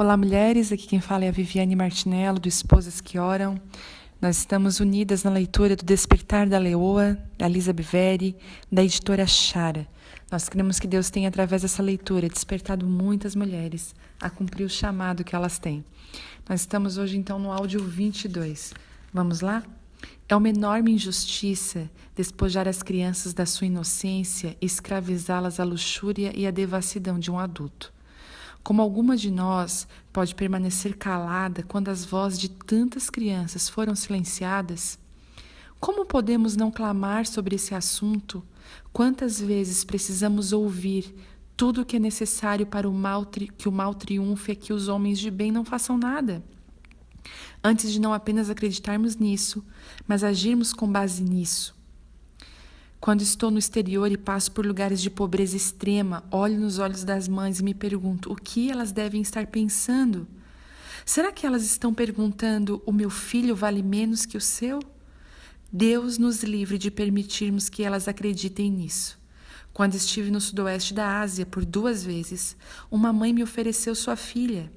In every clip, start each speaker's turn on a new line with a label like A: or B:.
A: Olá, mulheres. Aqui quem fala é a Viviane Martinello, do Esposas que Oram. Nós estamos unidas na leitura do Despertar da Leoa, da Lisa Biveri, da editora Chara. Nós cremos que Deus tem, através dessa leitura, despertado muitas mulheres a cumprir o chamado que elas têm. Nós estamos hoje, então, no áudio 22. Vamos lá? É uma enorme injustiça despojar as crianças da sua inocência e escravizá-las à luxúria e à devassidão de um adulto. Como alguma de nós pode permanecer calada quando as vozes de tantas crianças foram silenciadas? Como podemos não clamar sobre esse assunto? Quantas vezes precisamos ouvir tudo o que é necessário para que o mal triunfe e que os homens de bem não façam nada? Antes de não apenas acreditarmos nisso, mas agirmos com base nisso. Quando estou no exterior e passo por lugares de pobreza extrema, olho nos olhos das mães e me pergunto o que elas devem estar pensando. Será que elas estão perguntando: o meu filho vale menos que o seu? Deus nos livre de permitirmos que elas acreditem nisso. Quando estive no sudoeste da Ásia por 2 vezes, uma mãe me ofereceu sua filha.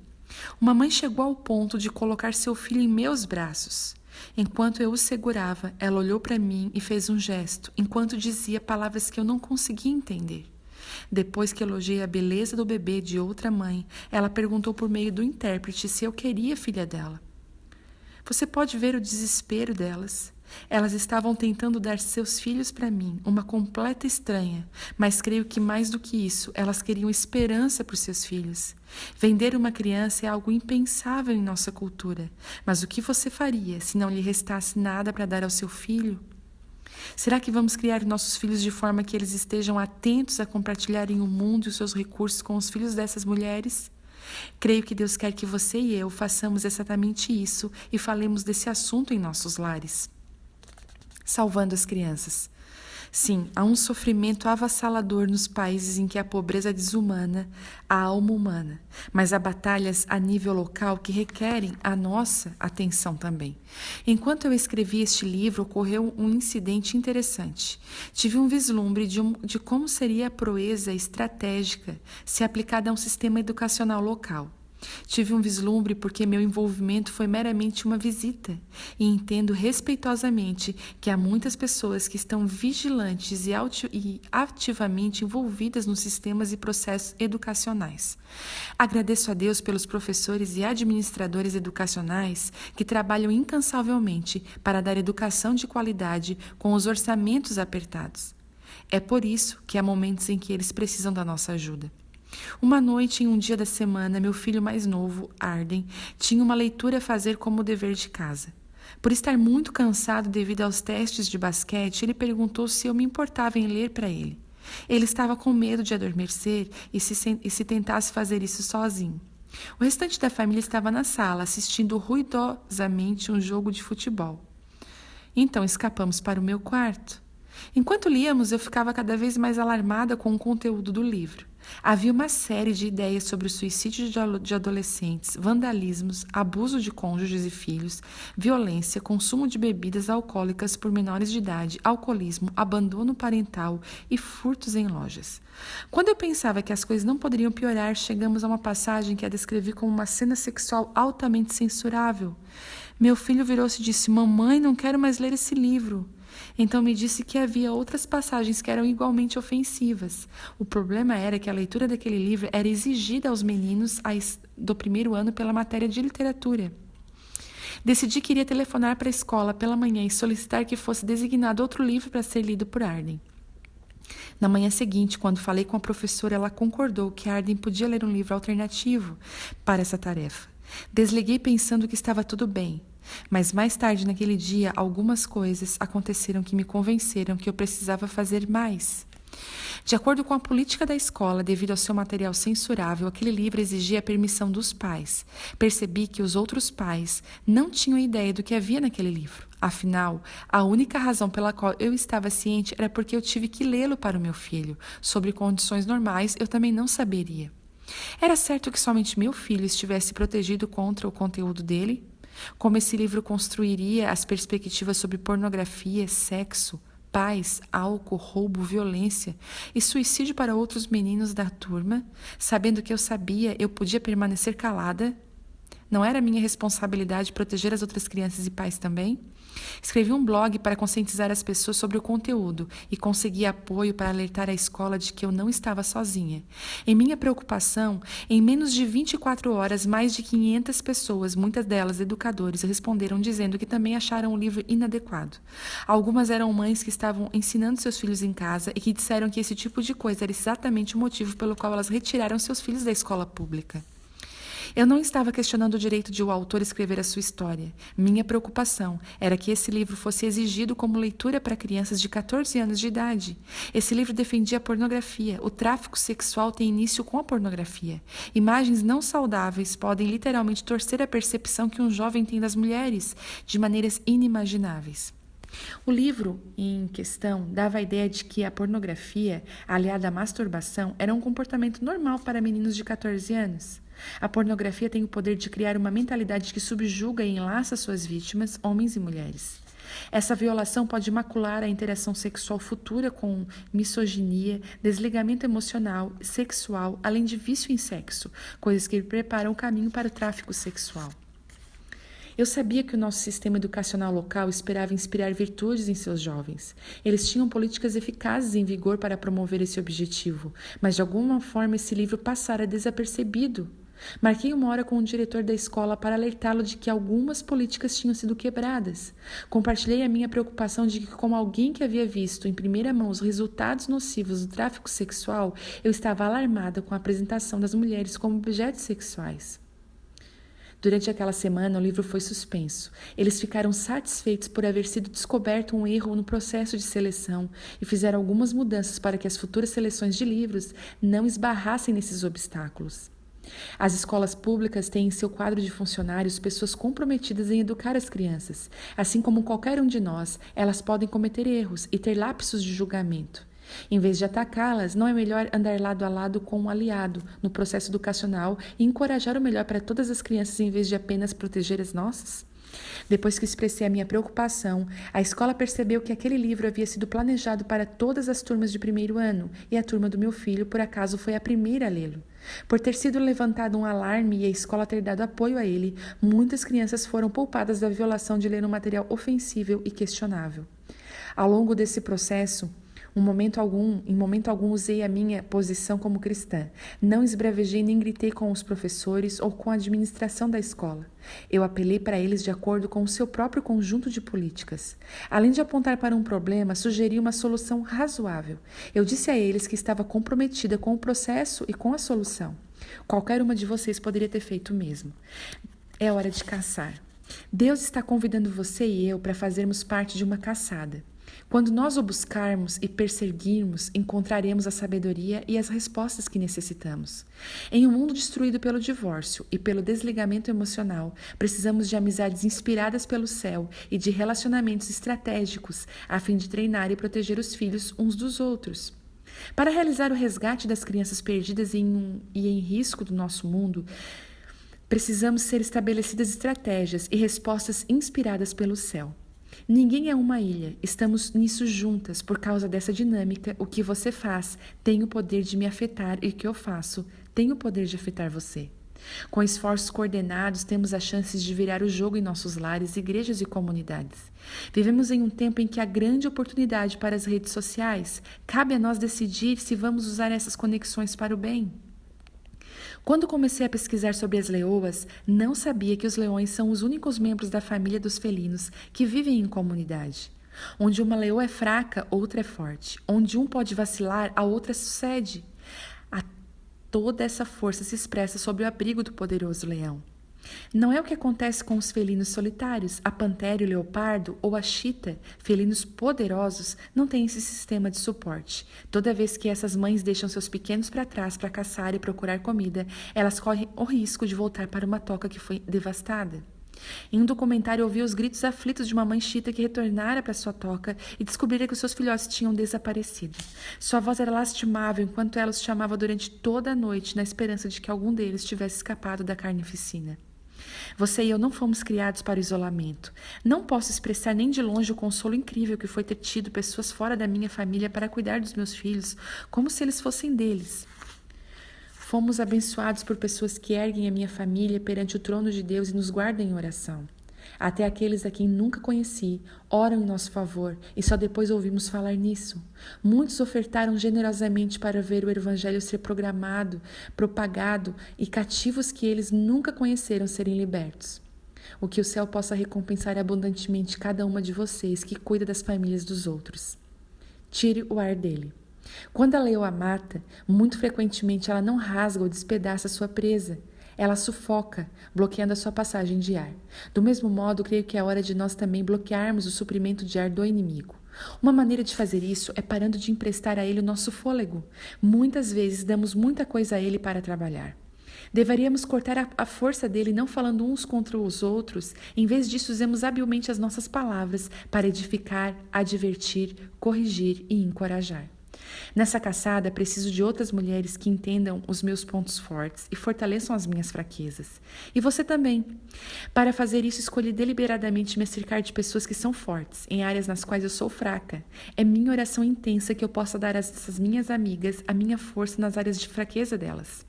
A: Uma mãe chegou ao ponto de colocar seu filho em meus braços. Enquanto eu o segurava, ela olhou para mim e fez um gesto, enquanto dizia palavras que eu não conseguia entender. Depois que elogiei a beleza do bebê de outra mãe, ela perguntou por meio do intérprete se eu queria a filha dela. Você pode ver o desespero delas. Elas estavam tentando dar seus filhos para mim, uma completa estranha, mas creio que mais do que isso, elas queriam esperança por seus filhos. Vender uma criança é algo impensável em nossa cultura, mas o que você faria se não lhe restasse nada para dar ao seu filho? Será que vamos criar nossos filhos de forma que eles estejam atentos a compartilharem o mundo e os seus recursos com os filhos dessas mulheres? Creio que Deus quer que você e eu façamos exatamente isso e falemos desse assunto em nossos lares. Salvando as crianças. Sim, há um sofrimento avassalador nos países em que a pobreza desumana a alma humana, mas há batalhas a nível local que requerem a nossa atenção também. Enquanto eu escrevi este livro, ocorreu um incidente interessante. Tive um vislumbre de como seria a proeza estratégica se aplicada a um sistema educacional local. Tive um vislumbre porque meu envolvimento foi meramente uma visita e entendo respeitosamente que há muitas pessoas que estão vigilantes e ativamente envolvidas nos sistemas e processos educacionais. Agradeço a Deus pelos professores e administradores educacionais que trabalham incansavelmente para dar educação de qualidade com os orçamentos apertados. É por isso que há momentos em que eles precisam da nossa ajuda. Uma noite, em um dia da semana, meu filho mais novo, Arden, tinha uma leitura a fazer como dever de casa. Por estar muito cansado devido aos testes de basquete, ele perguntou se eu me importava em ler para ele. Ele estava com medo de adormecer e se tentasse fazer isso sozinho. O restante da família estava na sala, assistindo ruidosamente um jogo de futebol. Então escapamos para o meu quarto. Enquanto líamos, eu ficava cada vez mais alarmada com o conteúdo do livro. Havia uma série de ideias sobre o suicídio de adolescentes, vandalismos, abuso de cônjuges e filhos, violência, consumo de bebidas alcoólicas por menores de idade, alcoolismo, abandono parental e furtos em lojas. Quando eu pensava que as coisas não poderiam piorar, chegamos a uma passagem que a descrevi como uma cena sexual altamente censurável. Meu filho virou-se e disse: "Mamãe, não quero mais ler esse livro." Então me disse que havia outras passagens que eram igualmente ofensivas. O problema era que a leitura daquele livro era exigida aos meninos do 1º ano pela matéria de literatura. Decidi que iria telefonar para a escola pela manhã e solicitar que fosse designado outro livro para ser lido por Arden. Na manhã seguinte, quando falei com a professora, ela concordou que Arden podia ler um livro alternativo para essa tarefa. Desliguei pensando que estava tudo bem. Mas mais tarde naquele dia, algumas coisas aconteceram que me convenceram que eu precisava fazer mais. De acordo com a política da escola, devido ao seu material censurável, aquele livro exigia a permissão dos pais. Percebi que os outros pais não tinham ideia do que havia naquele livro. Afinal, a única razão pela qual eu estava ciente era porque eu tive que lê-lo para o meu filho. Sobre condições normais, eu também não saberia. Era certo que somente meu filho estivesse protegido contra o conteúdo dele? Como esse livro construiria as perspectivas sobre pornografia, sexo, pais, álcool, roubo, violência e suicídio para outros meninos da turma, sabendo que eu sabia, eu podia permanecer calada? Não era minha responsabilidade proteger as outras crianças e pais também? Escrevi um blog para conscientizar as pessoas sobre o conteúdo e consegui apoio para alertar a escola de que eu não estava sozinha. Em minha preocupação, em menos de 24 horas, mais de 500 pessoas, muitas delas educadores, responderam dizendo que também acharam o livro inadequado. Algumas eram mães que estavam ensinando seus filhos em casa e que disseram que esse tipo de coisa era exatamente o motivo pelo qual elas retiraram seus filhos da escola pública. Eu não estava questionando o direito de o autor escrever a sua história. Minha preocupação era que esse livro fosse exigido como leitura para crianças de 14 anos de idade. Esse livro defendia a pornografia. O tráfico sexual tem início com a pornografia. Imagens não saudáveis podem literalmente torcer a percepção que um jovem tem das mulheres, de maneiras inimagináveis. O livro em questão dava a ideia de que a pornografia, aliada à masturbação, era um comportamento normal para meninos de 14 anos. A pornografia tem o poder de criar uma mentalidade que subjuga e enlaça suas vítimas, homens e mulheres. Essa violação pode macular a interação sexual futura com misoginia, desligamento emocional, sexual, além de vício em sexo, coisas que preparam o caminho para o tráfico sexual. Eu sabia que o nosso sistema educacional local esperava inspirar virtudes em seus jovens. Eles tinham políticas eficazes em vigor para promover esse objetivo, mas de alguma forma esse livro passara desapercebido. Marquei uma hora com o diretor da escola para alertá-lo de que algumas políticas tinham sido quebradas. Compartilhei a minha preocupação de que, como alguém que havia visto em primeira mão os resultados nocivos do tráfico sexual, eu estava alarmada com a apresentação das mulheres como objetos sexuais. Durante aquela semana, o livro foi suspenso. Eles ficaram satisfeitos por haver sido descoberto um erro no processo de seleção e fizeram algumas mudanças para que as futuras seleções de livros não esbarrassem nesses obstáculos. As escolas públicas têm em seu quadro de funcionários pessoas comprometidas em educar as crianças. Assim como qualquer um de nós, elas podem cometer erros e ter lapsos de julgamento. Em vez de atacá-las, não é melhor andar lado a lado com um aliado no processo educacional e encorajar o melhor para todas as crianças em vez de apenas proteger as nossas? Depois que expressei a minha preocupação, a escola percebeu que aquele livro havia sido planejado para todas as turmas de primeiro ano e a turma do meu filho, por acaso, foi a primeira a lê-lo. Por ter sido levantado um alarme e a escola ter dado apoio a ele, muitas crianças foram poupadas da violação de ler um material ofensível e questionável. Ao longo desse processo, em momento algum usei a minha posição como cristã. Não esbravejei nem gritei com os professores ou com a administração da escola. Eu apelei para eles de acordo com o seu próprio conjunto de políticas. Além de apontar para um problema, sugeri uma solução razoável. Eu disse a eles que estava comprometida com o processo e com a solução. Qualquer uma de vocês poderia ter feito o mesmo. É hora de caçar. Deus está convidando você e eu para fazermos parte de uma caçada. Quando nós o buscarmos e perseguirmos, encontraremos a sabedoria e as respostas que necessitamos. Em um mundo destruído pelo divórcio e pelo desligamento emocional, precisamos de amizades inspiradas pelo céu e de relacionamentos estratégicos, a fim de treinar e proteger os filhos uns dos outros. Para realizar o resgate das crianças perdidas e em risco do nosso mundo, precisamos ser estabelecidas estratégias e respostas inspiradas pelo céu. Ninguém é uma ilha, estamos nisso juntas. Por causa dessa dinâmica, o que você faz tem o poder de me afetar e o que eu faço tem o poder de afetar você. Com esforços coordenados, temos as chances de virar o jogo em nossos lares, igrejas e comunidades. Vivemos em um tempo em que há grande oportunidade para as redes sociais. Cabe a nós decidir se vamos usar essas conexões para o bem. Quando comecei a pesquisar sobre as leoas, não sabia que os leões são os únicos membros da família dos felinos que vivem em comunidade. Onde uma leoa é fraca, outra é forte. Onde um pode vacilar, a outra sucede. Toda essa força se expressa sob o abrigo do poderoso leão. Não é o que acontece com os felinos solitários. A pantera e o leopardo ou a chita, felinos poderosos, não têm esse sistema de suporte. Toda vez que essas mães deixam seus pequenos para trás para caçar e procurar comida, elas correm o risco de voltar para uma toca que foi devastada. Em um documentário, ouvi os gritos aflitos de uma mãe chita que retornara para sua toca e descobrira que os seus filhotes tinham desaparecido. Sua voz era lastimável enquanto ela os chamava durante toda a noite, na esperança de que algum deles tivesse escapado da carnificina. Você e eu não fomos criados para o isolamento. Não posso expressar nem de longe o consolo incrível que foi ter tido pessoas fora da minha família para cuidar dos meus filhos, como se eles fossem deles. Fomos abençoados por pessoas que erguem a minha família perante o trono de Deus e nos guardam em oração. Até aqueles a quem nunca conheci oram em nosso favor e só depois ouvimos falar nisso. Muitos ofertaram generosamente para ver o Evangelho ser propagado e cativos que eles nunca conheceram serem libertos. O que o céu possa recompensar abundantemente cada uma de vocês que cuida das famílias dos outros. Tire o ar dele. Quando a leoa mata, muito frequentemente ela não rasga ou despedaça sua presa. Ela sufoca, bloqueando a sua passagem de ar. Do mesmo modo, creio que é hora de nós também bloquearmos o suprimento de ar do inimigo. Uma maneira de fazer isso é parando de emprestar a ele o nosso fôlego. Muitas vezes damos muita coisa a ele para trabalhar. Deveríamos cortar a força dele não falando uns contra os outros. Em vez disso, usemos habilmente as nossas palavras para edificar, advertir, corrigir e encorajar. Nessa caçada, preciso de outras mulheres que entendam os meus pontos fortes e fortaleçam as minhas fraquezas. E você também. Para fazer isso, escolhi deliberadamente me cercar de pessoas que são fortes, em áreas nas quais eu sou fraca. É minha oração intensa que eu possa dar a essas minhas amigas a minha força nas áreas de fraqueza delas.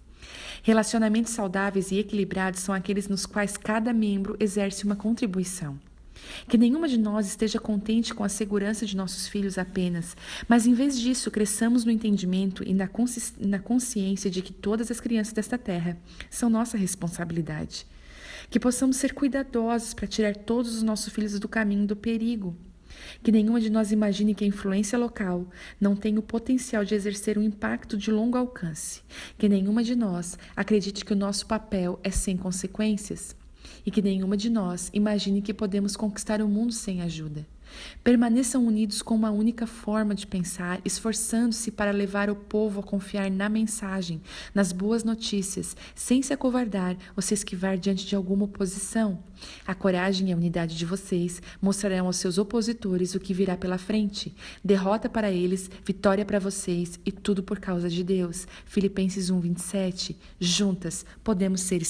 A: Relacionamentos saudáveis e equilibrados são aqueles nos quais cada membro exerce uma contribuição. Que nenhuma de nós esteja contente com a segurança de nossos filhos apenas, mas em vez disso cresçamos no entendimento e na consciência de que todas as crianças desta terra são nossa responsabilidade. Que possamos ser cuidadosos para tirar todos os nossos filhos do caminho do perigo. Que nenhuma de nós imagine que a influência local não tem o potencial de exercer um impacto de longo alcance. Que nenhuma de nós acredite que o nosso papel é sem consequências. E que nenhuma de nós imagine que podemos conquistar o mundo sem ajuda. Permaneçam unidos com uma única forma de pensar, esforçando-se para levar o povo a confiar na mensagem, nas boas notícias, sem se acovardar ou se esquivar diante de alguma oposição. A coragem e a unidade de vocês mostrarão aos seus opositores o que virá pela frente. Derrota para eles, vitória para vocês e tudo por causa de Deus. Filipenses 1:27. Juntas podemos ser